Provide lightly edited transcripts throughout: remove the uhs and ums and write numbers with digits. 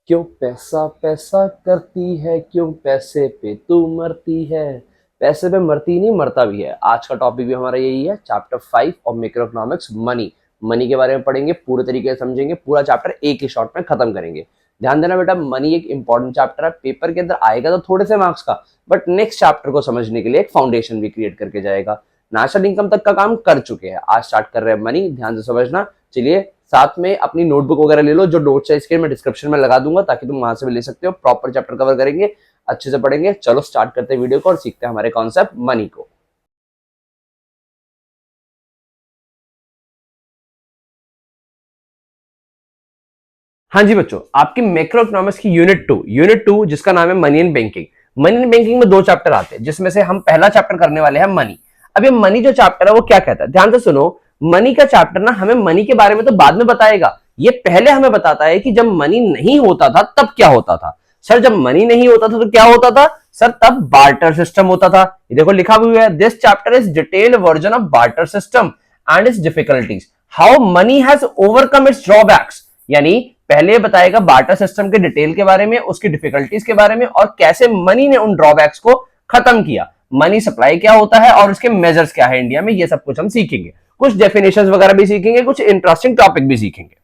क्यों पैसा पैसा करती है, क्यों पैसे पे तू मरती है। पैसे पे मरती नहीं, मरता भी है। आज का टॉपिक भी हमारा यही है, chapter 5 of macroeconomics, money. Money के बारे में पढ़ेंगे, पूरे तरीके से समझेंगे, पूरा चैप्टर एक ही शॉट में खत्म करेंगे। ध्यान देना बेटा, मनी एक इंपॉर्टेंट चैप्टर है, पेपर के अंदर आएगा तो थोड़े से मार्क्स का, बट नेक्स्ट चैप्टर को समझने के लिए एक फाउंडेशन भी क्रिएट करके जाएगा। नेशनल इनकम तक का काम कर चुके हैं, आज स्टार्ट कर रहे हैं मनी। ध्यान से समझना। चलिए, साथ में अपनी नोटबुक वगैरह ले लो, जो नोट्स है इसके मैं डिस्क्रिप्शन में लगा दूंगा ताकि तुम वहां से भी ले सकते हो। प्रॉपर चैप्टर कवर करेंगे, अच्छे से पढ़ेंगे। चलो स्टार्ट करते हैं वीडियो को और सीखते हैं हमारे कॉन्सेप्ट मनी को। हाँ जी बच्चों, आपकी मैक्रो इकोनॉमिक्स की यूनिट टू जिसका नाम है money and banking. Money and banking में दो चैप्टर आते हैं, जिसमें से हम पहला चैप्टर करने वाले हैं मनी। अब ये मनी जो चैप्टर है वो क्या कहता है, ध्यान से सुनो। मनी का चैप्टर ना हमें मनी के बारे में तो बाद में बताएगा, ये पहले हमें बताता है कि जब मनी नहीं होता था तब क्या होता था। सर जब मनी नहीं होता था तो क्या होता था? सर तब बार्टर सिस्टम होता था। ये देखो लिखा हुआ है, this chapter is detailed version of barter system and it's difficulties, how many has overcome it's drawbacks. यानी पहले बताएगा बार्टर सिस्टम के डिटेल के बारे में, उसकी डिफिकल्टीज के बारे में, और कैसे मनी ने उन ड्रॉबैक्स को खत्म किया। मनी सप्लाई क्या होता है और उसके मेजर्स क्या है इंडिया में, ये सब कुछ हम सीखेंगे। कुछ डेफिनेशंस वगैरह भी सीखेंगे, कुछ इंटरेस्टिंग टॉपिक भी सीखेंगे।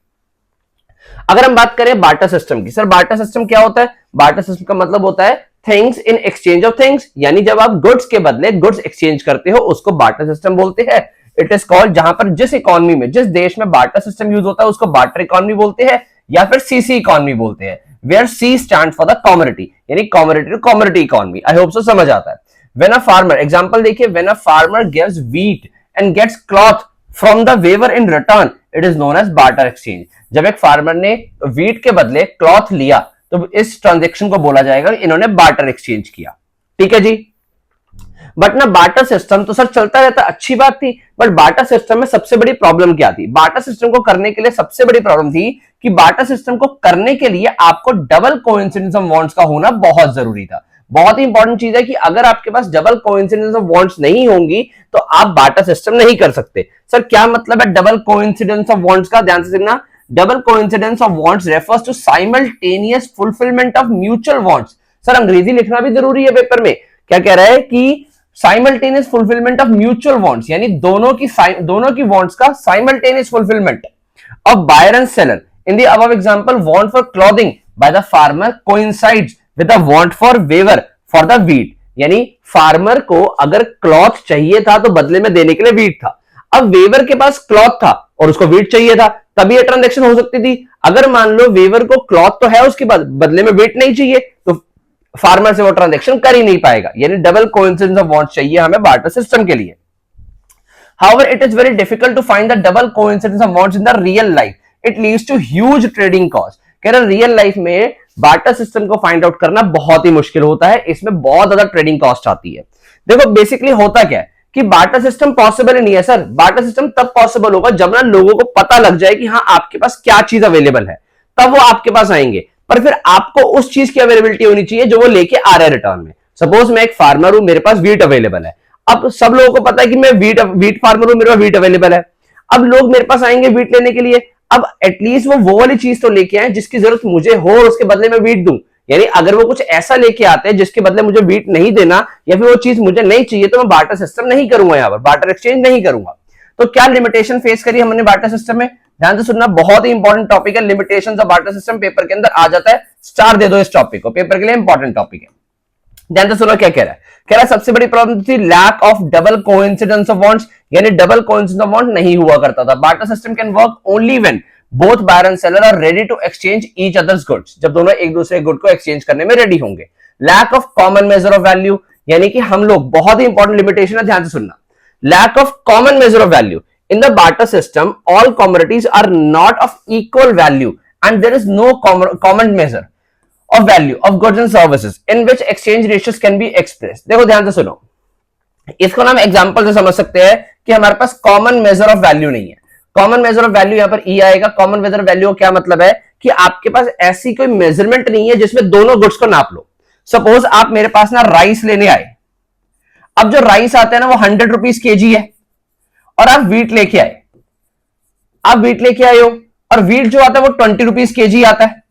अगर हम बात करें बार्टर सिस्टम की, सर बार्टर सिस्टम क्या होता है? बार्टर सिस्टम का मतलब होता है things in exchange of things, यानी जब आप गुड्स के बदले गुड्स एक्सचेंज करते हो उसको बार्टर सिस्टम बोलते हैं। इट इज कॉल्ड, जहां पर जिस इकोनॉमी में, जिस देश में बार्टर सिस्टम यूज होता है उसको बार्टर इकोनॉमी बोलते हैं, या फिर सीसी इकोनॉमी बोलते हैं, where C stand for the commodity, यानी commodity economy. I hope so समझ आता है। व्हेन अ फार्मर, एग्जांपल देखिए, when a farmer gives wheat and gets cloth from the weaver in return, it is known as barter exchange. जब एक farmer ने wheat के बदले क्लॉथ लिया तो इस ट्रांजेक्शन को बोला जाएगा इन्होंने बार्टर एक्सचेंज किया। ठीक है जी। बट ना बार्टर सिस्टम तो सर चलता रहता, अच्छी बात थी, बट बार्टर सिस्टम में सबसे बड़ी प्रॉब्लम क्या थी? बार्टर सिस्टम को करने के लिए सबसे बड़ी प्रॉब्लम थी कि बार्टर सिस्टम को करने के लिए आपको डबल कोइंसिडेंस ऑफ वांट्स का होना बहुत जरूरी था। बहुत ही इंपॉर्टेंट चीज है कि अगर आपके पास डबल कोइंसिडेंस ऑफ वांट्स नहीं होंगी तो आप बार्टर सिस्टम नहीं कर सकते। सर क्या मतलब है डबल कोइंसिडेंस ऑफ वांट्स का? ध्यान से सुनना। Double coincidence of wants refers to simultaneous fulfilment of mutual wants. Sir अंग्रेजी लिखना भी जरूरी है पेपर में। क्या कह रहा है कि simultaneous fulfilment of mutual wants, यानी दोनों की वांट्स का simultaneous fulfilment of buyer and seller. In the above example, want for clothing by the farmer coincides with the want for weaver for the wheat. यानी farmer को अगर cloth चाहिए था तो बदले में देने के लिए व्हीट था। अब वेवर के पास क्लॉथ था और उसको व्हीट चाहिए था, तभी ये ट्रांजेक्शन हो सकती थी। अगर मान लो वेवर को क्लॉथ तो है, उसके बाद बदले में व्हीट नहीं चाहिए, तो फार्मर से वो ट्रांजेक्शन कर ही नहीं पाएगा। यानी डबल कोइंसिडेंस ऑफ वांट्स चाहिए हमें बार्टर सिस्टम के लिए। However, it is very difficult to find the double coincidence of wants in the real life. It leads to huge trading cost. कह रहा रियल लाइफ में बार्टर सिस्टम को find out करना बहुत ही मुश्किल होता है, इसमें बहुत ज्यादा ट्रेडिंग कॉस्ट आती है। देखो बेसिकली होता क्या है कि बार्टर सिस्टम पॉसिबल ही नहीं है सर। बार्टर सिस्टम तब पॉसिबल होगा जब ना लोगों को पता लग जाए कि हाँ आपके पास क्या चीज अवेलेबल है, तब वो आपके पास आएंगे। पर फिर आपको उस चीज की अवेलेबिलिटी होनी चाहिए जो वो लेके आ रहे हैं रिटर्न में। सपोज मैं एक फार्मर हूं, मेरे पास व्हीट अवेलेबल है। अब सब लोगों को पता है कि मैं व्हीट फार्मर हूं, मेरे पास व्हीट अवेलेबल है। अब लोग मेरे पास आएंगे व्हीट लेने के लिए। अब एटलीस्ट वो वाली चीज तो लेके आए जिसकी जरूरत मुझे हो और उसके बदले में व्हीट दूं। यानी अगर वो कुछ ऐसा लेके आते हैं जिसके बदले मुझे व्हीट नहीं देना, या फिर वो चीज मुझे नहीं चाहिए, तो मैं बार्टर सिस्टम नहीं करूंगा, यहां पर बार्टर एक्सचेंज नहीं करूंगा। तो क्या लिमिटेशन फेस करी हमने बार्टर सिस्टम में? ध्यान से सुनना, बहुत ही इंपॉर्टेंट टॉपिक है। Limitations of barter system paper के अंदर आ जाता है, स्टार दे दो इस टॉपिक को, पेपर के लिए इंपॉर्टेंट टॉपिक है। ध्यान से सुनो क्या कह रहा है। कह रहा है सबसे बड़ी प्रॉब्लम थी lack of double coincidence of wants, यानी डबल कोइंसिडेंस ऑफ वांट नहीं हुआ करता था। Barter system can work only when both buyer and seller are ready to exchange each others goods, जब दोनों एक दूसरे गुड को एक्सचेंज करने में रेडी होंगे। Lack of common measure of value, यानी कि हम लोग, बहुत ही इंपॉर्टेंट लिमिटेशन है, ध्यान से सुनना। Lack of common measure of value in the barter system, all commodities are not of equal value and there is no common measure of value of goods and services in which exchange ratios can be expressed। देखो ध्यान से सुनो, इसको ना हम example से समझ सकते हैं कि हमारे पास कॉमन मेजर ऑफ वैल्यू नहीं है। कॉमन मेजर ऑफ वैल्यू यहां पर ई आएगा। कॉमन मेजर ऑफ वैल्यू क्या मतलब है कि आपके पास ऐसी कोई मेजरमेंट नहीं है जिसमें दोनों गुड्स को नाप लो। सपोज आप मेरे पास ना राइस लेने आए, अब जो राइस आता है ना वो 100 रुपीज केजी है, और आप व्हीट लेके आए, आप व्हीट लेके आए हो, और व्हीट जो आता है वो 20 रुपीज केजी आता है।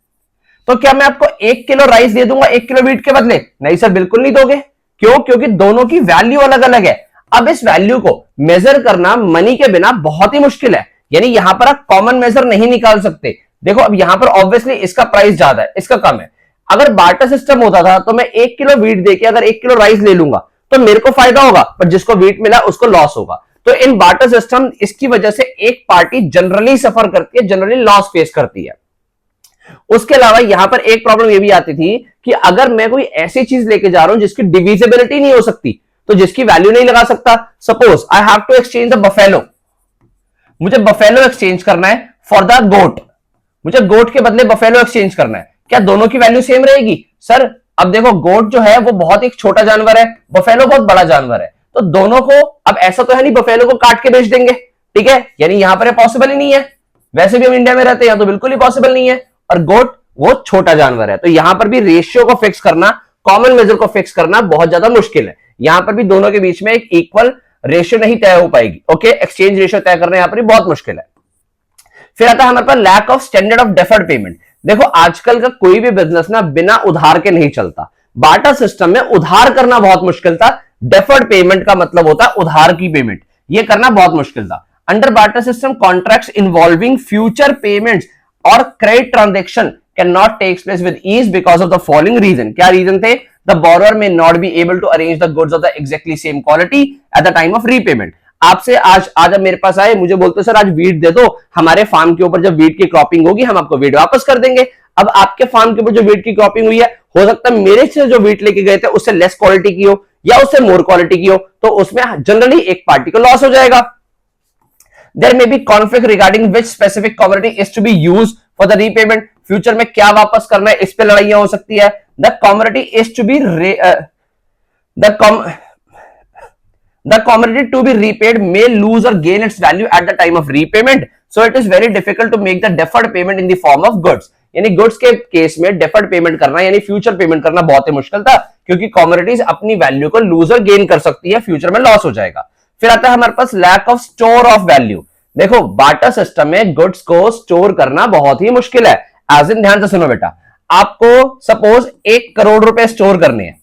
तो क्या मैं आपको 1 किलो राइस दे दूंगा 1 किलो वीट के बदले? नहीं सर, बिल्कुल नहीं दोगे। क्यों? क्योंकि दोनों की वैल्यू अलग अलग है। अब इस वैल्यू को मेजर करना मनी के बिना बहुत ही मुश्किल है, यानी यहां पर आप कॉमन मेजर नहीं निकाल सकते। देखो अब यहां पर ऑब्वियसली इसका प्राइस ज्यादा है, इसका कम है। अगर बार्टर सिस्टम होता था तो मैं 1 किलो वीट देके अगर 1 किलो राइस ले लूंगा तो मेरे को फायदा होगा, पर जिसको वीट मिला उसको लॉस होगा। तो इन बार्टर सिस्टम इसकी वजह से एक पार्टी जनरली सफर करती है, जनरली लॉस फेस करती है। उसके अलावा यहां पर एक प्रॉब्लम यह भी आती थी कि अगर मैं कोई ऐसी चीज लेके जा रहा हूं जिसकी डिविजिबिलिटी नहीं हो सकती, तो जिसकी वैल्यू नहीं लगा सकता, suppose I have to exchange the buffalo, मुझे बफेलो एक्सचेंज करना है फॉर द गोट, मुझे गोट के बदले बफेलो एक्सचेंज करना है, क्या दोनों की वैल्यू सेम रहेगी? सर अब देखो, गोट जो है वो बहुत एक छोटा जानवर है, बफेलो बहुत बड़ा जानवर है, तो दोनों को अब ऐसा तो है नहीं बफेलो को काट के बेच देंगे, ठीक है, यानी यहां पर पॉसिबल ही नहीं है। वैसे भी हम इंडिया में रहते हैं तो बिल्कुल ही पॉसिबल नहीं है, और गोट वो छोटा जानवर है, तो यहां पर भी रेशियो को फिक्स करना, कॉमन मेजर को फिक्स करना बहुत ज्यादा मुश्किल है। यहां पर भी दोनों के बीच में एक इक्वल रेशियो नहीं तय हो पाएगी। ओके, एक्सचेंज रेशियो तय करना यहां पर भी बहुत मुश्किल है। फिर आता है हमारे पास lack of standard of deferred payment. देखो आजकल का कोई भी बिजनेस ना बिना उधार के नहीं चलता। बार्टर सिस्टम में उधार करना बहुत मुश्किल था। डेफर्ड पेमेंट का मतलब होता है उधार की पेमेंट, ये करना बहुत मुश्किल था। Under barter system contracts involving future payments और credit transaction can not take place with ease because of the following reason. क्या रीजन थे? The borrower may not be able to arrange the goods of the exactly same quality at the time of repayment. आपसे आज अब मेरे पास आए, मुझे बोलते sir आज वीट दे दो, हमारे फार्म के ऊपर जब वीट की क्रॉपिंग होगी हम आपको वीट वापस कर देंगे। अब आपके फार्म के ऊपर जो वीट की क्रॉपिंग हुई है, हो सकता है मेरे से जो वीट लेके गए थे उससे लेस क्वालिटी की हो या उससे मोर क्वालिटी की हो, तो उसमें जनरली एक पार्टी को लॉस हो जाएगा। There may be conflict regarding which specific commodity is to be used for the repayment. Future में क्या वापस करना है, इस पे लड़ाइयां हो सकती है। The commodity is to be the commodity to be repaid may lose or gain its value at the time of repayment, so it is very difficult to make the deferred payment in the form of goods। यानी goods के case में deferred payment करना यानी future payment करना बहुत ही मुश्किल था, क्योंकि कमोडिटीज अपनी वैल्यू को लूज और गेन कर सकती है, फ्यूचर में लॉस हो जाएगा। फिर आता है हमारे पास lack of store of value. देखो बार्टर सिस्टम में गुड्स को स्टोर करना बहुत ही मुश्किल है। एज इन, ध्यान से सुनो बेटा, आपको सपोज 1 करोड़ रुपए स्टोर करने हैं।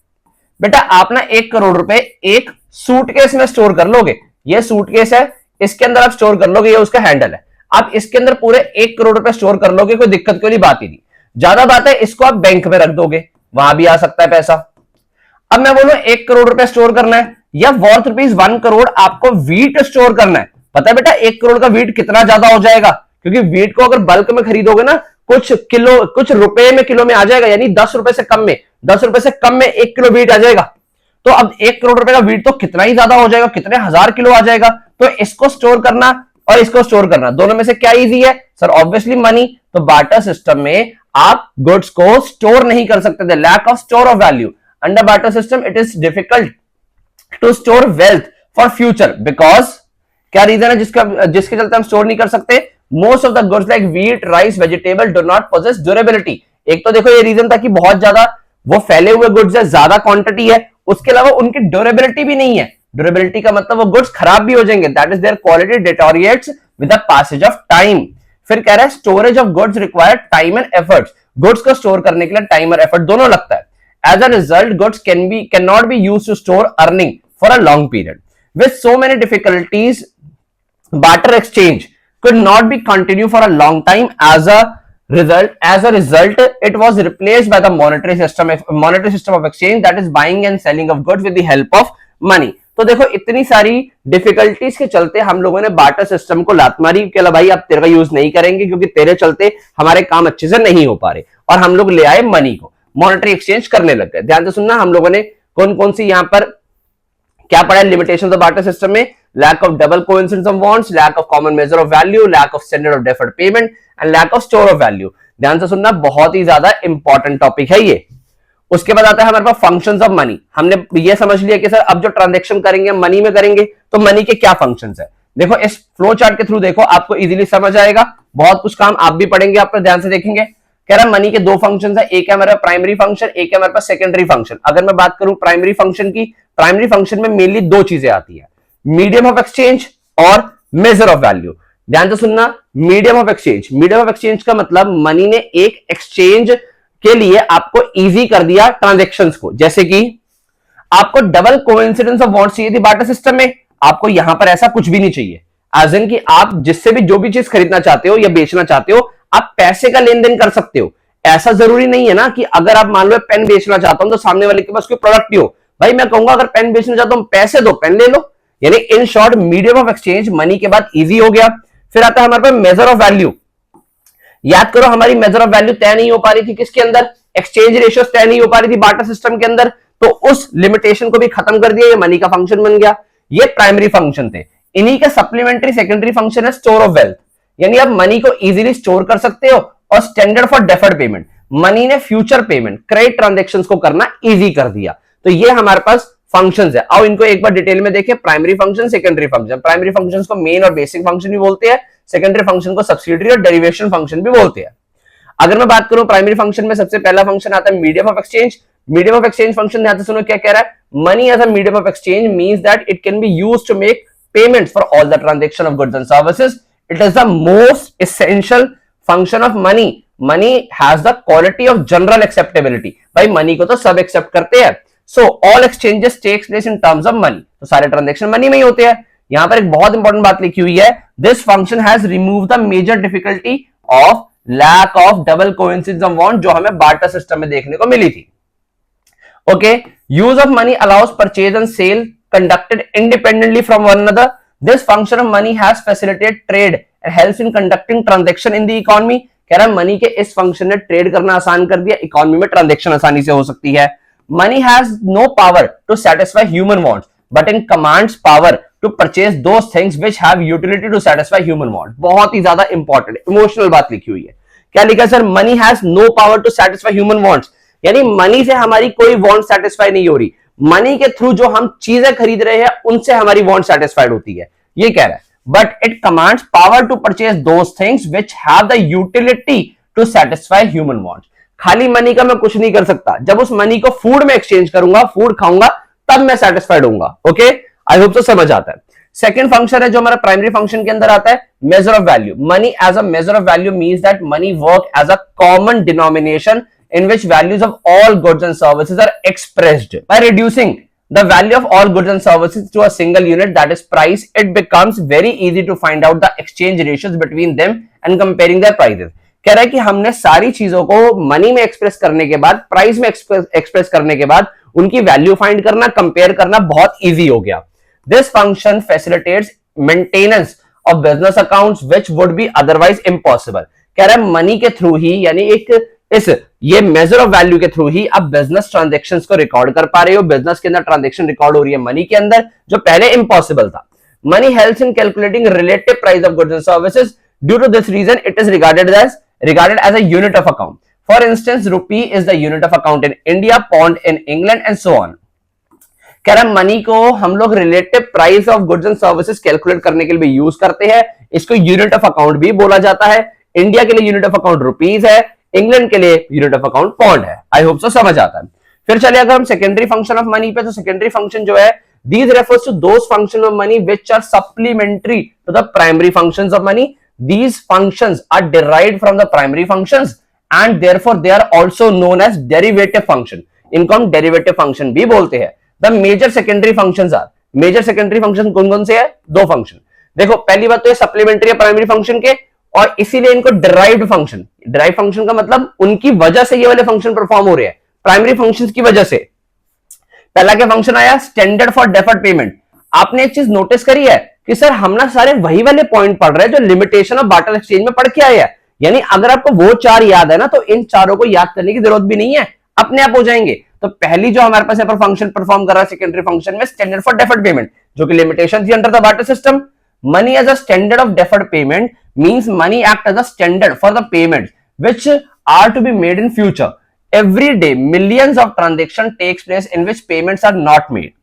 बेटा आप ना 1 करोड़ रुपए एक सूटकेस में स्टोर कर लोगे, ये सूटकेस है, इसके अंदर आप स्टोर कर लोगे, ये उसका हैंडल है, आप इसके अंदर पूरे 1 करोड़ रुपए स्टोर कर लोगे, कोई दिक्कत कोई बात ही नहीं। ज्यादा बात है इसको आप बैंक में रख दोगे, वहां भी आ सकता है पैसा। अब मैं बोलूं 1 करोड़ रुपए स्टोर करना है या वर्थ रुपीज 1 करोड़ आपको वीट स्टोर करना है। पता है बेटा 1 करोड़ का वीट कितना ज्यादा हो जाएगा, क्योंकि वीट को अगर बल्क में खरीदोगे ना कुछ रुपए में किलो में आ जाएगा, यानी 10 रुपए से कम में 1 किलो वीट आ जाएगा। तो अब 1 करोड़ रुपए का वीट तो कितना ही ज्यादा हो जाएगा, कितने हजार किलो आ जाएगा। तो इसको स्टोर करना और इसको स्टोर करना, दोनों में से क्या इजी है? Sir obviously money. तो बार्टर सिस्टम में आप गुड्स को स्टोर नहीं कर सकते थे, lack of store of value. Under barter system it is difficult to store wealth for future, because क्या रीजन है जिसके चलते हम स्टोर नहीं कर सकते? Most of the goods like wheat, rice, vegetable do not possess durability. एक तो देखो ये रीजन था कि बहुत ज्यादा वो फैले हुए गुड्स है, ज्यादा क्वांटिटी है, उसके अलावा उनकी ड्यूरेबिलिटी भी नहीं है। ड्यूरेबिलिटी का मतलब वो गुड्स खराब भी हो जाएंगे, that is their quality deteriorates with the passage of time. फिर कह रहा है storage of goods require time and efforts, goods को स्टोर करने के लिए टाइम और एफर्ट दोनों लगता है। As a result goods can not be used to store earning for a long period. With so many difficulties barter exchange could not be continue for a long time. As a result it was replaced by the monetary system of exchange, that is buying and selling of goods with the help of money। तो देखो इतनी सारी difficulties के चलते हम लोगों ने barter system को लात मारी कि भाई अब तेरे का यूज नहीं करेंगे, क्योंकि तेरे चलते हमारे काम अच्छे से नहीं हो पा रहे, और हम लोग ले आए मनी को, मॉनेटरी एक्सचेंज करने लग गए। ध्यान से सुनना, हम लोगों ने कौन कौन सी यहां पर क्या पढ़ा है लिमिटेशंस ऑफ बार्टर सिस्टम में? Lack of double coincidence of bonds, lack of common measure of value, lack of standard of deferred payment and lack of store of value. ध्यान से सुनना, बहुत ही ज्यादा इंपॉर्टेंट टॉपिक है ये। उसके बाद आता है हमारे पास फंक्शंस ऑफ मनी। हमने ये समझ लिया कि सर अब जो ट्रांजैक्शन करेंगे मनी में करेंगे, तो मनी के क्या फंक्शंस है। देखो इस फ्लो चार्ट के थ्रू देखो, आपको इजीली समझ आएगा। बहुत कुछ काम आप भी पढ़ेंगे, आप ध्यान से देखेंगे। कह रहा है मनी के दो फंक्शंस है, एक है हमारा प्राइमरी फंक्शन, एक है हमारे पास सेकेंडरी फंक्शन। अगर मैं बात करूं प्राइमरी फंक्शन की, प्राइमरी फंक्शन में मेनली दो चीजें आती है, मीडियम ऑफ एक्सचेंज और मेजर ऑफ वैल्यू। ध्यान से सुनना, मीडियम ऑफ एक्सचेंज का मतलब मनी ने एक एक्सचेंज के लिए आपको इजी कर दिया ट्रांजेक्शन्स को। जैसे कि आपको डबल कोइंसिडेंस ऑफ वांट्स चाहिए थी बार्टर सिस्टम में, आपको यहां पर ऐसा कुछ भी नहीं चाहिए। एज इन कि आप जिससे भी जो भी चीज खरीदना चाहते हो या बेचना चाहते हो, आप पैसे का लेन देन कर सकते हो। ऐसा जरूरी नहीं है ना कि अगर आप मान लो पेन बेचना चाहता हूं तो सामने वाले के पास कोई प्रोडक्ट नहीं हो। भाई मैं कहूंगा अगर पेन बेचना चाहता हूं पैसे दो, पेन ले लो। यानी in short medium of exchange money के बाद इजी हो गया। फिर आता है हमारे पास मेजर ऑफ वैल्यू। याद करो हमारी मेजर ऑफ वैल्यू तय नहीं हो पा रही थी किसके अंदर, एक्सचेंज रेशियो तय नहीं हो पा रही थी बार्टर सिस्टम के अंदर, तो उस लिमिटेशन को भी खत्म कर दिया, ये मनी का फंक्शन बन गया। ये प्राइमरी फंक्शन थे। इन्हीं का सप्लीमेंट्री सेकेंडरी फंक्शन है स्टोर ऑफ वेल्थ, यानी आप मनी को इजीली स्टोर कर सकते हो। और standard for deferred payment, money ने फ्यूचर पेमेंट क्रेडिट ट्रांजेक्शन्स को करना इजी कर दिया। तो ये हमारे पास फंक्शंस है। आओ इनको एक बार डिटेल में देखें, primary function, secondary function. Primary functions को मेन और बेसिक फंक्शन भी बोलते हैं, सेकेंडरी फंक्शन को सब्सिडियरी और डेरिवेशन फंक्शन भी बोलते हैं। अगर मैं बात करूं प्राइमरी फंक्शन में सबसे पहला फंक्शन आता है medium of exchange. Medium of exchange function ध्यान से सुनो क्या कह रहा है, money as a medium of exchange means that it can be used to make payments for all the transaction of goods and services. It is the most essential function of money. Money has the quality of general acceptability. भाई money को तो सब accept करते हैं। So all exchanges takes place in terms of money, तो सारे transaction money में ही होते हैं। यहां पर एक बहुत इंपॉर्टेंट बात लिखी हुई है, this function has remove the major difficulty of lack of double coincidence of want, जो हमें बार्टर सिस्टम में देखने को मिली थी। Okay, use of money allows purchase and sale conducted independently from one another. This function of money has facilitated trade and helps in conducting transaction in the economy. कह रहा है मनी के इस फंक्शन ने ट्रेड करना आसान कर दिया, इकोनॉमी में ट्रांजैक्शन आसानी से हो सकती है। Money has no power to satisfy human wants but in commands power to purchase those things which have utility to satisfy human want. बहुत ही ज्यादा इंपॉर्टेंट इमोशनल बात लिखी हुई है। क्या लिखा sir, money has no power to satisfy human wants, यानी मनी से हमारी कोई वांट सैटिस्फाई नहीं हो रही। मनी के थ्रू जो हम चीजें खरीद रहे हैं उनसे हमारी वांट सैटिस्फाइड होती है, ये कह रहा है। But it commands power to purchase those things which have the utility to satisfy human wants. खाली मनी का मैं कुछ नहीं कर सकता, जब उस मनी को फूड में एक्सचेंज करूंगा, फूड खाऊंगा, तब मैं सैटिस्फाइड होऊंगा। ओके, आई होप तो समझ आता है। सेकंड फंक्शन है जो हमारा प्राइमरी फंक्शन के अंदर आता है, measure of value. Money as a measure of value means that money work as a common denomination in which values of all goods and services are expressed. By reducing the value of all goods and services to a single unit, that is price, it becomes very easy to find out the exchange ratios between them and comparing their prices. कह रहा है कि हमने सारी चीजों को money में express करने के बाद, प्राइस में एक्सप्रेस करने के बाद उनकी वैल्यू फाइंड करना, कंपेयर करना बहुत इजी हो गया। This function facilitates maintenance of business accounts which would be otherwise impossible. कह रहा है मनी के थ्रू ही, यानी एक इस ये मेजर ऑफ वैल्यू के थ्रू ही आप बिजनेस ट्रांजैक्शंस को रिकॉर्ड कर पा रहे हो। बिजनेस के अंदर ट्रांजैक्शन रिकॉर्ड हो रही है मनी के अंदर, जो पहले इम्पॉसिबल था। Money helps in calculating relative price of goods and services. Due to this reason it is regarded as a unit of account. For instance, rupee is the unit of account in India, pound in England and so on. कह रहा है money को हम लोग relative price of goods and services calculate करने के लिए भी यूज करते हैं। इसको यूनिट ऑफ अकाउंट भी बोला जाता है। इंडिया के लिए यूनिट ऑफ अकाउंट रुपीज है, इंग्लैंड के लिए यूनिट ऑफ अकाउंट पाउंड है। आई होप सो समझ आता है। फिर चलिए अगर हम सेकेंडरी फंक्शन ऑफ मनी पे, तो सेकेंडरी फंक्शन जो है, these refers to those function of money which are supplementary to the primary functions of money. These functions are derived from the primary functions and therefore they are also known as derivative function. इनको हम derivative function भी बोलते हैं। The major secondary functions are, major secondary function कौन कौन से है? दो फंक्शन। देखो पहली बात तो ये सप्लीमेंट्री है प्राइमरी फंक्शन के, और इसीलिए इनको डिराइव्ड फंक्शन, डिराइव फंक्शन का मतलब उनकी वजह से ये वाले फंक्शन परफॉर्म हो रहे हैं, प्राइमरी फंक्शंस की वजह से। पहला क्या फंक्शन आया? Standard for deferred payment. आपने एक चीज नोटिस करी है कि सर हम ना सारे वही वाले पॉइंट पढ़ रहे हैं जो लिमिटेशन ऑफ बार्टर एक्सचेंज में पढ़ के आए हैं। यानी अगर आपको वो चार याद है ना, तो इन चारों को याद करने की जरूरत भी नहीं है, अपने आप हो जाएंगे। तो पहली जो हमारे पास यहाँ पर फंक्शन परफॉर्म कर रहा है सेकेंडरी फंक्शन में, स्टैंडर्ड फॉर डेफर्ड पेमेंट, जो कि लिमिटेशन थी under the barter system. Money as a standard of deferred payment means money act as a standard for the payments which are to be made in future. Every day, millions of transactions takes place in which payments are not made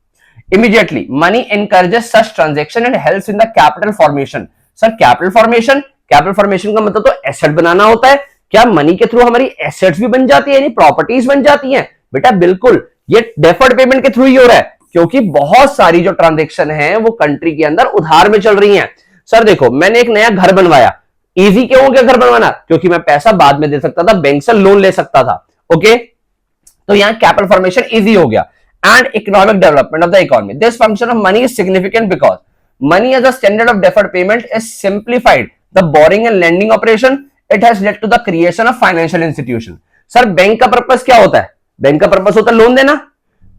immediately. Money encourages such transaction and helps in the capital formation. Sir, capital formation का मतलब तो asset बनाना होता है। क्या money के through हमारी assets भी बन जाती है, यानी प्रॉपर्टीज बन जाती हैं? बेटा बिल्कुल, ये डेफर्ड पेमेंट के थ्रू ही हो रहा है, क्योंकि बहुत सारी जो ट्रांजैक्शन है वो कंट्री के अंदर उधार में चल रही हैं। सर देखो, मैंने एक नया घर बनवाया, इजी क्यों हो गया घर बनवाना? क्योंकि मैं पैसा बाद में दे सकता था, बैंक से लोन ले सकता था। ओके, तो यहां कैपिटल फॉर्मेशन इजी हो गया and economic development of the economy. This function of money is significant because money as a standard of deferred payment is simplified the borrowing and lending operation. It has led to the creation of financial institution. Sir bank का purpose क्या होता है? Bank का purpose होता है loan देना,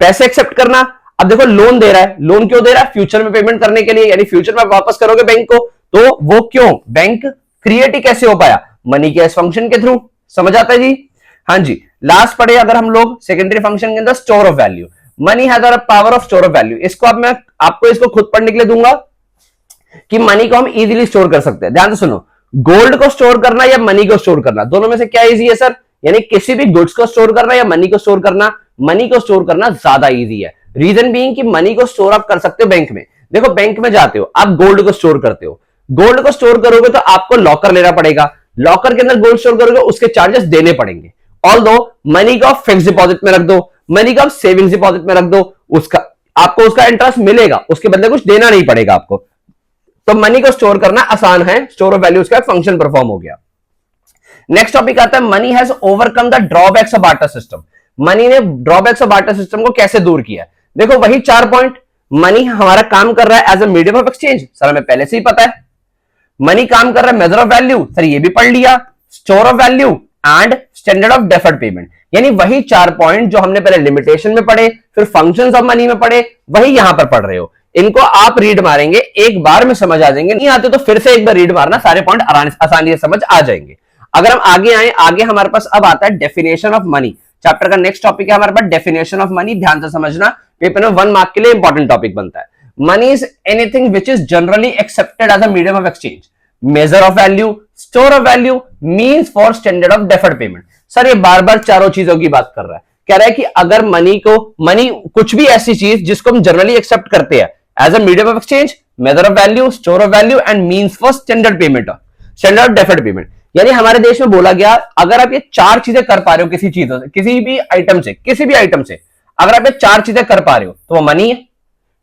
पैसे accept करना। अब देखो लोन दे रहा है, लोन क्यों दे रहा है? फ्यूचर में पेमेंट करने के लिए, यानी फ्यूचर में वापस करोगे बैंक को, तो वो क्यों बैंक क्रिएट ही कैसे हो पाया? मनी के इस फंक्शन के थ्रू। समझ आता है जी? हाँ जी। लास्ट पढ़े अगर हम लोग सेकेंडरी फंक्शन के अंदर store of value. Money has a power of store of value. इसको अब मैं आपको इसको खुद पढ़ने के लिए दूंगा कि मनी को हम इजीली स्टोर कर सकते हैं। ध्यान से सुनो, गोल्ड को स्टोर करना या मनी को स्टोर करना, दोनों में से क्या इजी है सर? यानी किसी भी गुड्स को स्टोर करना या मनी को स्टोर करना? मनी को स्टोर करना ज्यादा इजी है। रीजन बीइंग कि मनी को स्टोर आप कर सकते हो बैंक में। देखो बैंक में जाते हो, आप गोल्ड को स्टोर करते हो, गोल्ड को स्टोर करोगे तो आपको लॉकर लेना पड़ेगा, लॉकर के अंदर गोल्ड स्टोर करोगे उसके चार्जेस देने पड़ेंगे। ऑल्दो मनी को आप फिक्स डिपॉजिट में रख दो, मनी को आप सेविंग्स डिपॉजिट में रख दो, उसका आपको उसका इंटरेस्ट मिलेगा, उसके बदले कुछ देना नहीं पड़ेगा आपको। तो मनी को स्टोर करना आसान है, स्टोर ऑफ वैल्यूज का फंक्शन परफॉर्म हो गया। नेक्स्ट टॉपिक आता है money has overcome the drawbacks of barter system. Money ने ड्रॉबैक्स ऑफ बार्टर सिस्टम को कैसे दूर किया? देखो वही 4 पॉइंट। मनी हमारा काम कर रहा है as a medium of exchange, sir हमें पहले से ही पता है। मनी काम कर रहा है मेजर ऑफ वैल्यू, सर ये भी पढ़ लिया। Store of value and standard of deferred payment, यानी वही 4 पॉइंट जो हमने पहले लिमिटेशन में पढ़े, फिर फंक्शंस ऑफ मनी में पढ़े, वही यहां पर पढ़ रहे हो। इनको आप रीड मारेंगे, एक बार में समझ आ जाएंगे। नहीं आते तो फिर से एक बार रीड मारना, सारे पॉइंट आसानी से समझ आ जाएंगे। अगर हम आगे आए, आगे हमारे पास अब आता है डेफिनेशन ऑफ मनी। चैप्टर का नेक्स्ट टॉपिक है हमारे पास डेफिनेशन ऑफ मनी। ध्यान से समझना, पेपर में 1 मार्क के लिए इंपॉर्टेंट टॉपिक बनता है। Money is anything which is generally accepted as a medium of exchange, measure of value, store of value, means for standard of deferred payment. Sir ये बार बार चारों चीजों की बात कर रहा है। कह रहा है कि अगर मनी कुछ भी ऐसी चीज जिसको हम जनरली एक्सेप्ट करते हैं as a medium of exchange, measure of value, store of value and means for standard payment, standard of deferred payment. यानी हमारे देश में बोला गया अगर आप ये 4 चीजें कर पा रहे हो किसी चीजों से, किसी भी आइटम से अगर आप ये 4 चीजें कर पा रहे हो तो वो मनी है।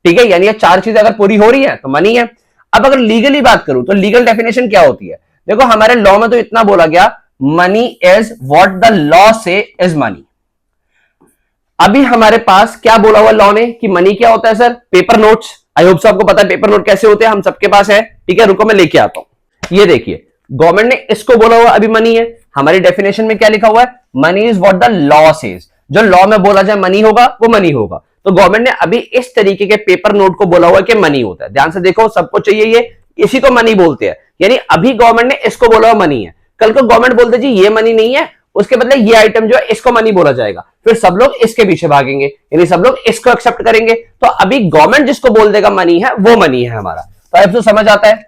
ठीक है, यानी ये 4 चीजें अगर पूरी हो रही है तो मनी है। अब अगर लीगली बात करूं तो लीगल डेफिनेशन क्या होती है? देखो हमारे लॉ में तो इतना बोला गया, money is what the law से इज मनी। अभी हमारे पास क्या बोला हुआ लॉ ने कि मनी क्या होता है सर? Paper notes. आई होप सो आपको पता है पेपर नोट कैसे होते हैं, हम सबके पास है। ठीक है, रुको मैं लेके आता हूं। ये देखिए, गवर्नमेंट ने इसको बोला हुआ अभी मनी है। हमारी डेफिनेशन में क्या लिखा हुआ है? Money is what the law says. जो लॉ में बोला जाए मनी होगा वो मनी होगा। तो गवर्नमेंट ने अभी इस तरीके के पेपर नोट को बोला हुआ कि मनी होता है। ध्यान से देखो, सबको चाहिए ये, इसी को मनी बोलते हैं। यानी अभी गवर्नमेंट ने इसको बोला हुआ मनी है, कल को गवर्नमेंट बोलते जी ये मनी नहीं है, उसके बदले ये आइटम जो है इसको मनी बोला जाएगा, फिर सब लोग इसके पीछे भागेंगे, यानी सब लोग इसको एक्सेप्ट करेंगे। तो अभी गवर्नमेंट जिसको बोल देगा मनी है वो मनी है हमारा। तो अब तो समझ आता है।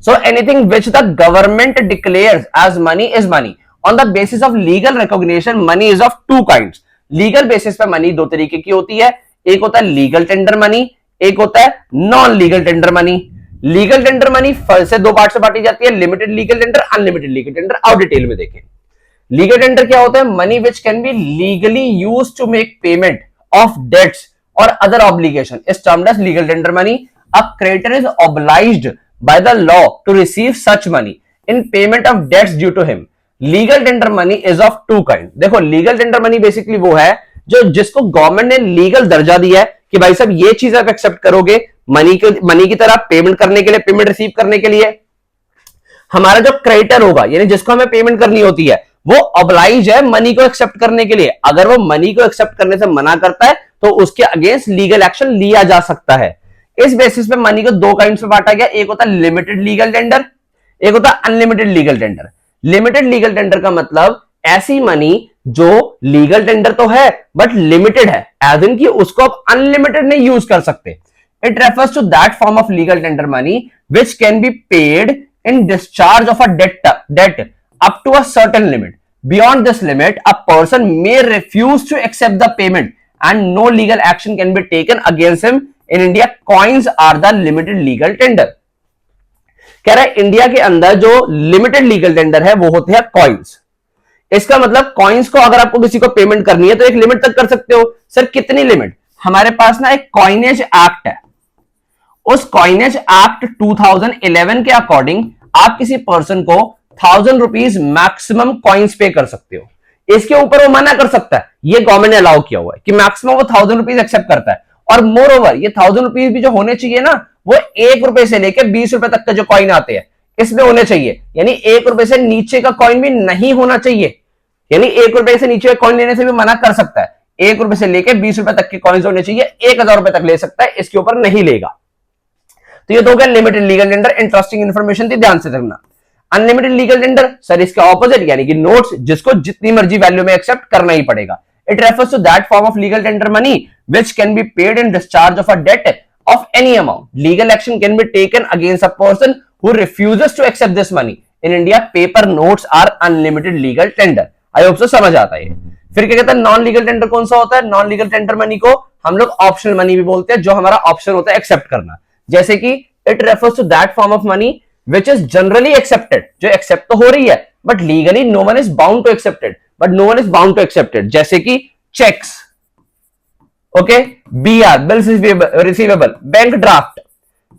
So anything which the government declares as money is money. On the basis of legal recognition, money is of 2 kinds. Legal basis पे money 2 तरीके की होती है। एक होता है legal tender money, एक होता है non legal tender money. Legal tender money से 2 पार्ट से बांटी जाती है, limited legal tender, unlimited legal tender। आओ डिटेल में देखें। Legal tender क्या होता है? Money which can be legally used to make payment of debts or other obligation is termed as legal tender money. A creditor is obliged by the law to receive such money in payment of debts due to him. Legal tender money is of 2 kind. देखो legal tender money basically वो है जो जिसको government ने legal दर्जा दिया है कि भाई साहब ये चीज आप एक्सेप्ट करोगे मनी की तरह पेमेंट करने के लिए, पेमेंट रिसीव करने के लिए। हमारा जो क्रेडिटर होगा यानी जिसको हमें पेमेंट करनी होती है वो ऑब्लाइज है मनी को एक्सेप्ट करने के लिए। अगर वो मनी को एक्सेप्ट करने से मना करता है तो उसके अगेंस्ट लीगल एक्शन लिया जा सकता है। इस बेसिस पे मनी को 2 काइंड्स में बांटा गया, एक होता है लिमिटेड लीगल टेंडर, एक होता है unlimited legal tender. Limited legal tender का मतलब ऐसी मनी जो लीगल टेंडर तो है बट लिमिटेड है, एज इन कि उसको आप अनलिमिटेड नहीं यूज कर सकते। It refers to that form of legal tender money which can be paid in discharge of a debt up to a certain limit. Beyond this limit, a person may refuse to accept the payment and no legal action can be taken against him. In India, coins are the limited legal tender. कह रहा है India के अंदर जो limited legal tender है वो होते हैं कॉइन्स। इसका मतलब कॉइन्स को अगर आपको किसी को पेमेंट करनी है तो एक लिमिट तक कर सकते हो। सर कितनी लिमिट? हमारे पास ना एक कॉइनेज एक्ट है, उस कॉइनेज एक्ट 2011 के अकॉर्डिंग आप किसी पर्सन को 1000 रुपीज मैक्सिमम कॉइन्स पे कर सकते हो। इसके ऊपर वो मना कर सकता है, ये गवर्नमेंट ने अलाउ किया हुआ है कि मैक्सिमम वो 1000 रुपीज एक्सेप्ट करता है। और मोर ओवर ये 1000 रुपीज भी जो होने चाहिए ना, वो 1 रुपए से लेकर 20 रुपए तक के जो कॉइन आते हैं इसमें होने चाहिए, यानी 1 रुपए से नीचे का कॉइन भी नहीं होना चाहिए, यानी 1 रुपए से नीचे का कॉइन लेने से भी मना कर सकता है। 1 रुपए से लेकर 20 रुपए तक के कॉइन्स होने चाहिए, 1000 रुपए तक ले सकता है, इसके ऊपर नहीं लेगा। तो ये तो हो गया limited legal tender, interesting information थी, ध्यान से देखना। अनलिमिटेड लीगल टेंडर सर इसका ऑपोजिट, यानी कि नोट्स जिसको जितनी मर्जी वैल्यू में एक्सेप्ट करना ही पड़ेगा। It refers to that form of legal tender money which can be paid in discharge of a debt of any amount. Legal action can be taken against a person who refuses to accept this money. In India paper notes are unlimited legal tender. I hope so समझ आता है। फिर क्या कहता है non legal tender कौन सा होता है? नॉन लीगल टेंडर मनी को हम लोग ऑप्शनल मनी भी बोलते हैं, जो हमारा ऑप्शन होता है एक्सेप्ट करना। जैसे कि it refers to that form of money which is generally accepted, जो एक्सेप्ट तो हो रही है but legally no one is bound to accepted, but no one is bound to accepted. जैसे कि cheques, okay, BR bills receivable, bank draft,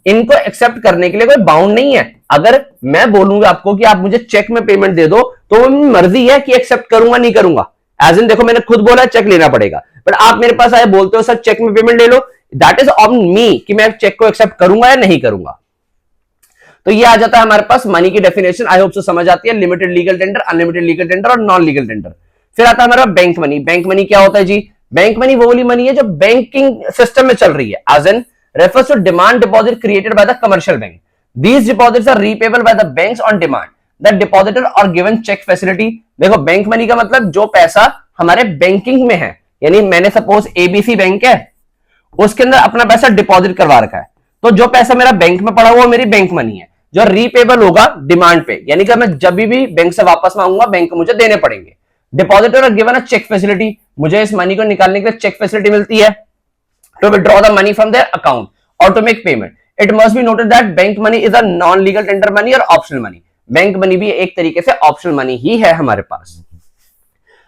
इनको accept करने के लिए कोई बाउंड नहीं है। अगर मैं बोलूंगा आपको कि आप मुझे चेक में पेमेंट दे दो तो मर्जी है कि एक्सेप्ट करूंगा नहीं करूंगा। एज इन देखो मैंने खुद बोला चेक लेना पड़ेगा, बट आप मेरे पास आए बोलते हो सर चेक में पेमेंट ले लो, दैट इज ऑन मी कि मैं चेक को एक्सेप्ट करूंगा या नहीं करूंगा। तो ये आ जाता है हमारे पास मनी की डेफिनेशन। आई होप सो समझ आती है, limited legal tender, unlimited legal tender और नॉन लीगल टेंडर। फिर आता है हमारा बैंक मनी। बैंक मनी क्या होता है जी? बैंक मनी वो वाली मनी है जो बैंकिंग सिस्टम में चल रही है, as an refers to demand deposit created by the commercial bank. These deposits are repayable by the banks on demand. The depositor are given cheque facility. देखो bank money का मतलब जो पैसा हमारे बैंकिंग में है, यानी मैंने सपोज एबीसी बैंक है, उसके अंदर अपना पैसा डिपॉजिट करवा रखा है, तो जो पैसा मेरा बैंक में पड़ा हुआ वो मेरी बैंक मनी है, जो रीपेबल होगा डिमांड पे, यानी कि मैं जब भी बैंक से वापस मांगूंगा बैंक को मुझे देने पड़ेंगे। Depositor are given a check facility, मुझे इस मनी को निकालने के लिए चेक फैसिलिटी मिलती है to withdraw the money from their account और to make payment. It must be noted that bank money is a non legal tender money और ऑप्शनल मनी। बैंक मनी भी एक तरीके से ऑप्शनल मनी ही है हमारे पास।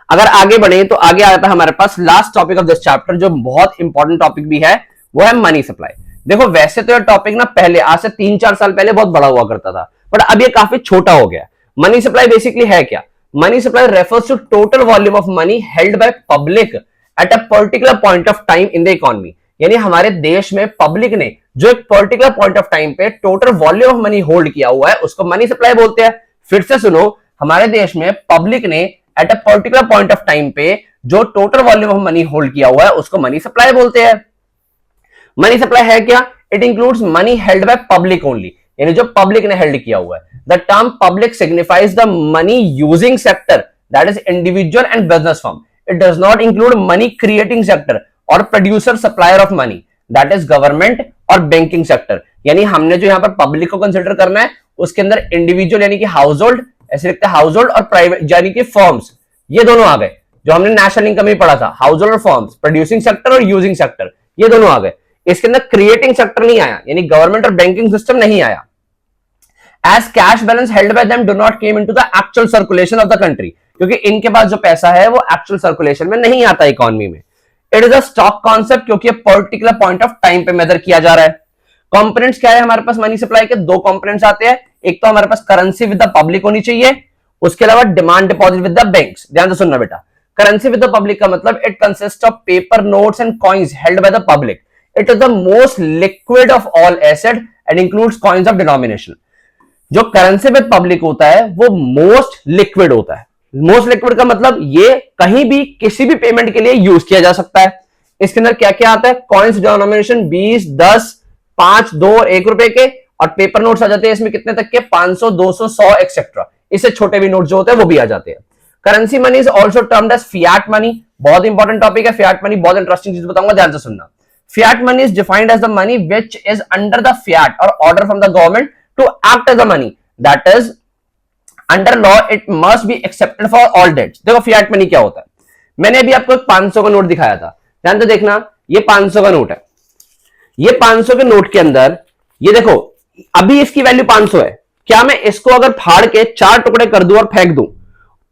अगर आगे बढ़े तो आगे आता है हमारे पास last topic of this chapter, जो बहुत इंपॉर्टेंट टॉपिक भी है, वो है मनी सप्लाई। देखो वैसे तो ये टॉपिक ना पहले आज से 3-4 साल पहले बहुत बड़ा हुआ करता था, बट अब ये काफी छोटा हो गया। मनी सप्लाई बेसिकली है क्या? Money supply refers to total volume of money held by public at a particular point of time in the economy. यानी हमारे देश में पब्लिक ने जो एक पर्टिकुलर पॉइंट ऑफ टाइम पे total volume of money hold किया हुआ है उसको मनी सप्लाई बोलते हैं। फिर से सुनो, हमारे देश में पब्लिक ने eight a particular point of time पे जो total volume of money hold किया हुआ है उसको मनी सप्लाई बोलते हैं। मनी सप्लाई है क्या? It includes money held by public only, यानी जो पब्लिक ने हेल्ड किया हुआ है। The term public signifies the money using sector, that is individual and business firm. It does not include money creating sector और producer supplier of money, that is government और banking sector. यानी हमने जो यहाँ पर पब्लिक को consider करना है उसके अंदर इंडिविजुअल यानी कि हाउस होल्ड, ऐसे लिखते हैं हाउस होल्ड, और प्राइवेट यानी कि फर्म्स, ये दोनों आ गए। जो हमने नेशनल इनकम में पढ़ा था, हाउस होल्ड और फर्म्स, प्रोड्यूसिंग सेक्टर और यूजिंग सेक्टर, ये दोनों आ गए। इसके अंदर क्रिएटिंग सेक्टर नहीं आया, यानी गवर्नमेंट और बैंकिंग सिस्टम नहीं आया। As cash balance held by them do not came into the actual circulation of the country, क्योंकि इनके पास जो पैसा है वो एक्चुअल सर्कुलेशन में नहीं आता इकोनॉमी में। It is a stock concept, क्योंकि पर्टिकुलर पॉइंट ऑफ टाइम पे मेजर किया जा रहा है। कंपोनेंट्स क्या है हमारे पास मनी सप्लाई के? 2 कंपोनेंट्स आते हैं। एक तो हमारे पास करेंसी विद द पब्लिक होनी चाहिए, उसके अलावा demand deposit with the banks. ध्यान से सुनना बेटा, करेंसी विद द पब्लिक का मतलब it consist of paper notes and coins held by the public. It is the most liquid of all asset and includes coins of denomination. जो currency with public होता है वो most liquid होता है। Most liquid का मतलब ये कहीं भी किसी भी पेमेंट के लिए यूज किया जा सकता है। इसके अंदर क्या क्या आता है? कॉइन्स डिनोमिनेशन 20, 10, 5, 2 और 1 रुपए के, और पेपर नोट्स आ जाते हैं इसमें कितने तक के? 500, 200, 100 एक्सेट्रा। इससे छोटे भी नोट जो होते हैं वो भी आ जाते हैं। Currency money is also termed as fiat money. बहुत इंपॉर्टेंट टॉपिक है फियाट मनी, बहुत इंटरेस्टिंग चीज बताऊंगा, ध्यान से सुनना। Fiat money is defined as the money which is under the fiat or order from the government to act as the money. That is, under law, it must be accepted for all debts. देखो fiat money क्या होता है? मैंने अभी आपको 500 का note दिखाया था, ध्यान से देखना, ये 500 का नोट है। ये 500 के नोट के अंदर ये देखो अभी इसकी वैल्यू 500 है। क्या मैं इसको अगर फाड़ के 4 टुकड़े कर दूं और फेंक दूं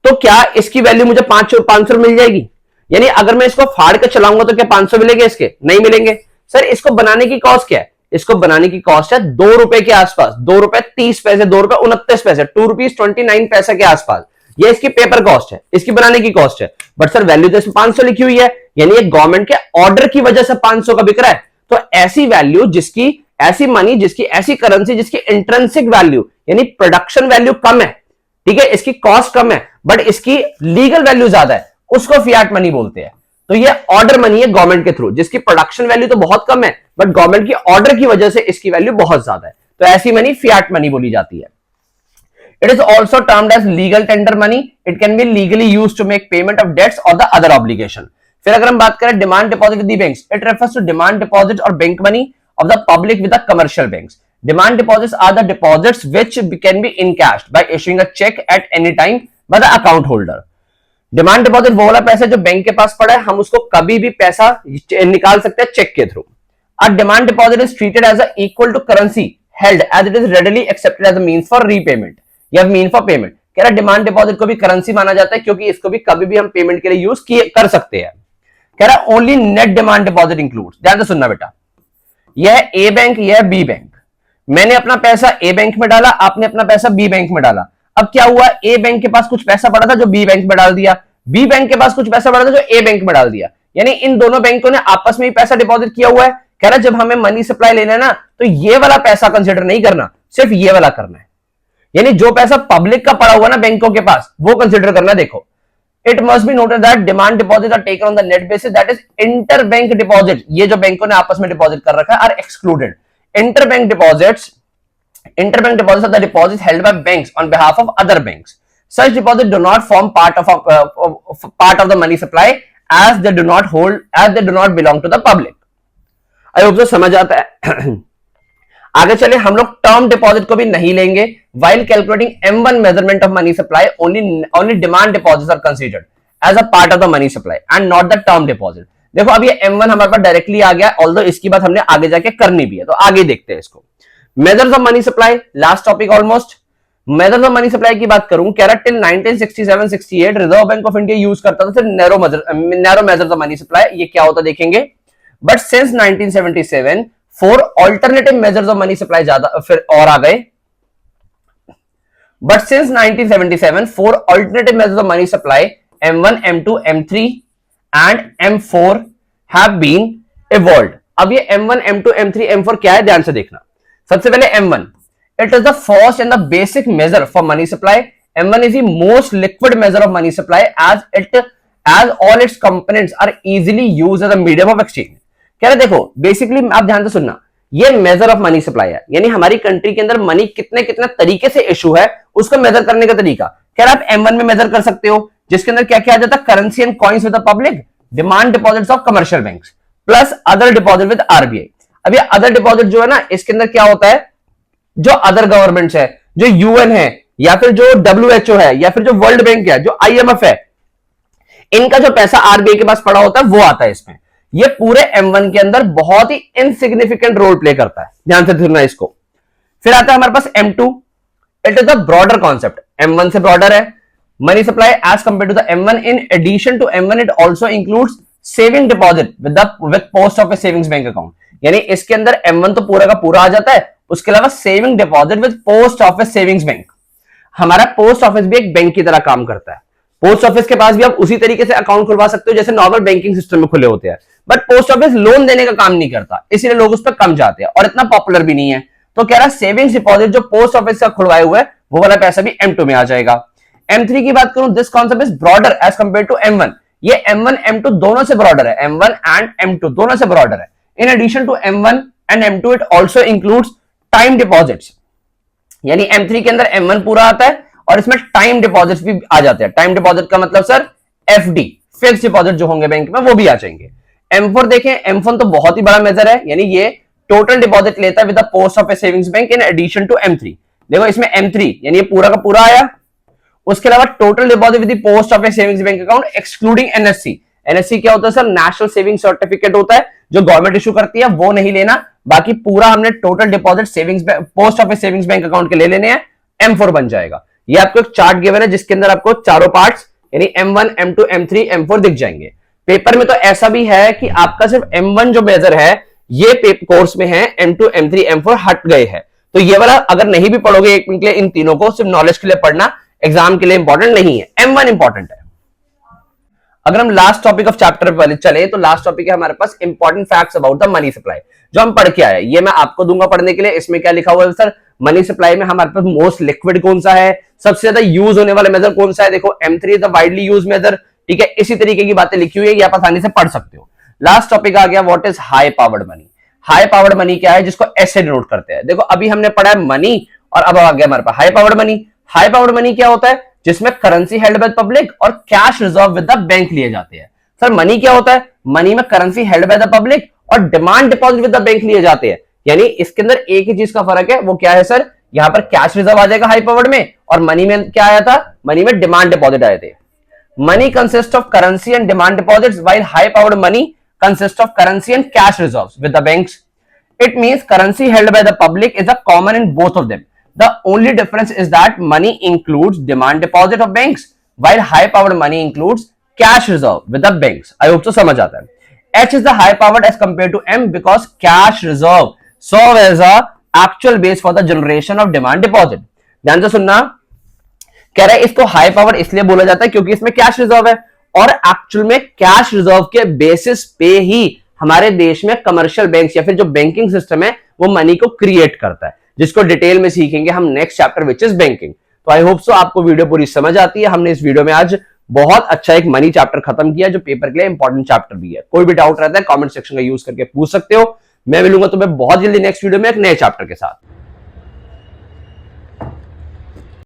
तो क्या इसकी वैल्यू मुझे 500 मिल जाएगी? यानी अगर मैं इसको फाड़ के चलाऊंगा तो क्या 500 मिलेंगे? इसके नहीं मिलेंगे। सर इसको बनाने की कॉस्ट क्या है? इसको बनाने की कॉस्ट है 2 रुपए के आसपास, 2 रुपए 30 पैसे, 2 रुपए 29 पैसे, 2 रुपीज 29 पैसे के आसपास। ये इसकी पेपर कॉस्ट है, इसकी बनाने की कॉस्ट है, बट सर वैल्यू तो इसमें 500 लिखी हुई है, यानी ये गवर्नमेंट के ऑर्डर की वजह से 500 का बिक रहा है। तो ऐसी वैल्यू जिसकी, ऐसी मनी जिसकी, ऐसी करेंसी जिसकी इंट्रिंसिक वैल्यू यानी प्रोडक्शन वैल्यू कम है, ठीक है, इसकी कॉस्ट कम है बट इसकी लीगल वैल्यू ज्यादा है, उसको फियाट मनी बोलते हैं। तो ये ऑर्डर मनी है गवर्नमेंट के थ्रू, जिसकी प्रोडक्शन वैल्यू तो बहुत कम है बट गवर्नमेंट की ऑर्डर की वजह से इसकी वैल्यू बहुत ज्यादा है, तो ऐसी मनी फियाट मनी बोली जाती है। It is also termed as legal tender money. It can be legally used to make payment of debts or the other obligation. फिर अगर हम बात करें demand deposit with the banks, it refers to demand deposit और bank money of the public with the commercial banks. Demand deposits are the deposits which can be encashed by issuing a cheque at any time by the account holder. Demand deposit वो वाला पैसा जो bank के पास पड़ा है, हम उसको कभी भी पैसा निकाल सकते हैं चेक के through. A demand deposit is treated as a equal to currency held as it is readily accepted as a means for repayment या मीन फॉर पेमेंट। कह रहा डिमांड डिपॉजिट को भी करेंसी माना जाता है क्योंकि इसको भी कभी भी हम पेमेंट के लिए यूज कर सकते हैं। कह रहा only net demand deposit includes, ध्यान से सुनना बेटा, यह ए बैंक, यह बी बैंक, मैंने अपना पैसा ए बैंक में डाला, आपने अपना पैसा बी बैंक में डाला। अब क्या हुआ, ए बैंक के पास कुछ पैसा पड़ा था जो बी बैंक में डाल दिया, बी बैंक के पास कुछ पैसा पड़ा था जो ए बैंक में डाल दिया, यानी इन दोनों बैंकों ने आपस में ही पैसा डिपॉजिट किया हुआ है। कह रहा जब हमें मनी सप्लाई लेना है ना, तो ये वाला पैसा कंसिडर नहीं करना, सिर्फ ये वाला करना है, यानी जो पैसा पब्लिक का पड़ा हुआ ना बैंकों के पास वो कंसिडर करना। देखो, it must be noted that demand deposit are taken on the net basis, that is inter bank deposit, ये जो बैंकों ने आपस में डिपॉजिट कर रखा है are excluded. Inter bank deposits are the deposit held by banks on behalf of other banks. Such deposits do not form part of the money supply as they do not belong to the public. I hope so समझ आता है। आगे चले, हम लोग term deposit को भी नहीं लेंगे। While calculating M1 measurement of money supply, only demand deposits are considered as a part of the money supply and not the term deposit. देखो अब ये M1 हमारे पास डायरेक्टली आ गया, although इसकी बात हमने आगे जाके करनी भी है, तो आगे देखते हैं इसको। Measures of money supply, last topic almost। Methods of money supply की बात करूं, कह रहा till 1967-68 Reserve Bank of India use करता था सिर्फ narrow measures of money supply. ये क्या होता देखेंगे, but since 1977 4 alternative measures of money supply ज्यादा फिर और आ गए। But since 1977 4 alternative measures of money supply M1, M2, M3 and M4 have been evolved. अब ये M1, M2, M3, M4 क्या है, ध्यान से देखना। सबसे पहले M1, it is the first and the basic measure for money supply. M1 is the most liquid measure of money supply as all its components are easily used as a medium of exchange. कह रहे देखो basically आप ध्यान से सुनना, ये measure of money supply है, यानी हमारी कंट्री के अंदर मनी कितने कितने तरीके से इशू है उसको मेजर करने का तरीका। कह रहे आप M1 में मेजर कर सकते हो, जिसके अंदर क्या क्या आ जाता है, currency and coins with the public, demand deposits of commercial banks plus other deposit with RBI. अब ये अदर डिपॉजिट जो है ना, इसके अंदर क्या होता है, जो अदर गवर्नमेंट्स है, जो यूएन है, या फिर जो WHO है, या फिर जो वर्ल्ड बैंक है, जो IMF है, इनका जो पैसा आरबीआई के पास पड़ा होता है वो आता है इसमें। ये पूरे M1 के अंदर बहुत ही इनसिग्निफिकेंट रोल प्ले करता है, ध्यान से सुनना इसको। फिर आता है हमारे पास M2, it is the broader concept, M1 से ब्रॉडर है money supply as compare to the M1। In addition to M1 it also includes saving deposit with post office savings bank account, यानी इसके अंदर M1 तो पूरा का पूरा आ जाता है, उसके अलावा saving deposit with post office savings bank. हमारा पोस्ट ऑफिस भी एक बैंक की तरह काम करता है, पोस्ट ऑफिस के पास भी आप उसी तरीके से अकाउंट खुलवा सकते हो जैसे नॉर्मल बैंकिंग सिस्टम में खुले होते हैं, बट पोस्ट ऑफिस लोन देने का काम नहीं करता, इसीलिए लोग उस पर कम जाते हैं और इतना पॉपुलर भी नहीं है। तो कह रहा सेविंग्स डिपॉजिट जो पोस्ट ऑफिस का खुलवाए हुए है वो वाला पैसा भी M2 में आ जाएगा। M3 की बात करूं, this concept is broader as compare to M1। ये M1 M2 दोनों से ब्रॉडर है, M1 एंड M2 दोनों से ब्रॉडर है। In addition to M1 and M2 it also includes time deposits, यानी M3 के अंदर M1 पूरा आता है और इसमें टाइम डिपॉजिट्स भी आ जाते हैं। टाइम डिपॉजिट का मतलब सर FD फिक्स डिपॉजिट जो होंगे बैंक में वो भी आ जाएंगे। M4 देखें, M4 तो बहुत ही बड़ा मेजर है, यानी ये टोटल डिपॉजिट लेता है with the post office savings bank in addition to M3। देखो इसमें M3 यानी ये पूरा का पूरा आया, उसके अलावा total deposit with the post office savings bank account excluding NSC। NSC क्या होता है सर, नेशनल सेविंग सर्टिफिकेट होता है जो गवर्नमेंट इशू करती है, वो नहीं लेना, बाकी पूरा हमने total deposit savings post office savings bank account के ले लेने हैं, M4 बन जाएगा। ये आपको एक चार्ट गिवन है जिसके अंदर आपको चारों पार्ट्स यानी M1, M2, M3, M4 दिख जाएंगे। पेपर में तो ऐसा भी है कि आपका सिर्फ M1 जो मेजर है ये कोर्स में है, M2, M3, M4 हट गए हैं, तो ये वाला अगर नहीं भी पढ़ोगे एक मिनट के लिए, इन तीनों को सिर्फ नॉलेज के लिए पढ़ना, एग्जाम के लिए इंपॉर्टेंट नहीं है, M1 इंपॉर्टेंट है। अगर हम लास्ट टॉपिक ऑफ चैप्टर पर चले तो लास्ट टॉपिक है हमारे पास important facts about the money supply, जो हम पढ़ के आए। ये मैं आपको दूंगा पढ़ने के लिए। इसमें क्या लिखा हुआ है सर, मनी सप्लाई में हमारे पास मोस्ट लिक्विड कौन सा है, सबसे ज्यादा यूज होने वाला मेजर कौन सा है। देखो M3 is the widely use major, ठीक है। इसी तरीके की बातें लिखी हुई है, ये आप आसानी से पढ़ सकते हो। लास्ट टॉपिक आ गया what is high powered money. High powered money क्या है, जिसको ऐसे डिनोट करते हैं। देखो अभी हमने पढ़ा है मनी और अब आ गया हमारे पास high powered money. High powered money क्या होता है, जिसमें करेंसी हेल्ड बाय पब्लिक और cash reserve with the bank लिए जाते हैं। सर मनी क्या होता है, मनी में currency held by the public और demand deposit with the bank लिए जाते हैं। यानी इसके अंदर एक ही चीज का फर्क है, वो क्या है सर, यहां पर कैश रिजर्व आ जाएगा हाई पावर्ड में, और मनी में क्या आया था, मनी में डिमांड डिपॉजिट आए थे। Money consist of currency and demand deposits while high powered money consist of currency and cash reserves with the banks. It means currency held by the public is a common in both of them. The only difference is that money includes demand deposit of banks, while high powered money includes cash reserve with the banks. I hope तो समझ आता है। H is the high powered as compared to M because cash reserve serve as a actual base for the generation of demand deposit. ध्यान से सुनना, कह रहा है इसको हाई पावर इसलिए बोला जाता है क्योंकि इसमें कैश रिजर्व है, और एक्चुअल में कैश रिजर्व के बेसिस पे ही हमारे देश में कमर्शियल बैंक्स या फिर जो बैंकिंग सिस्टम है वो मनी को क्रिएट करता है, जिसको डिटेल में सीखेंगे हम next chapter which is banking. तो आई होप सो आपको वीडियो पूरी समझ आती है। हमने इस वीडियो में आज बहुत अच्छा एक मनी चैप्टर खत्म किया, जो पेपर के लिए इंपॉर्टेंट चैप्टर भी है। कोई भी डाउट रहता है कमेंट सेक्शन का यूज करके पूछ सकते हो। मैं मिलूंगा तुम्हें बहुत जल्दी नेक्स्ट वीडियो में एक नए चैप्टर के साथ।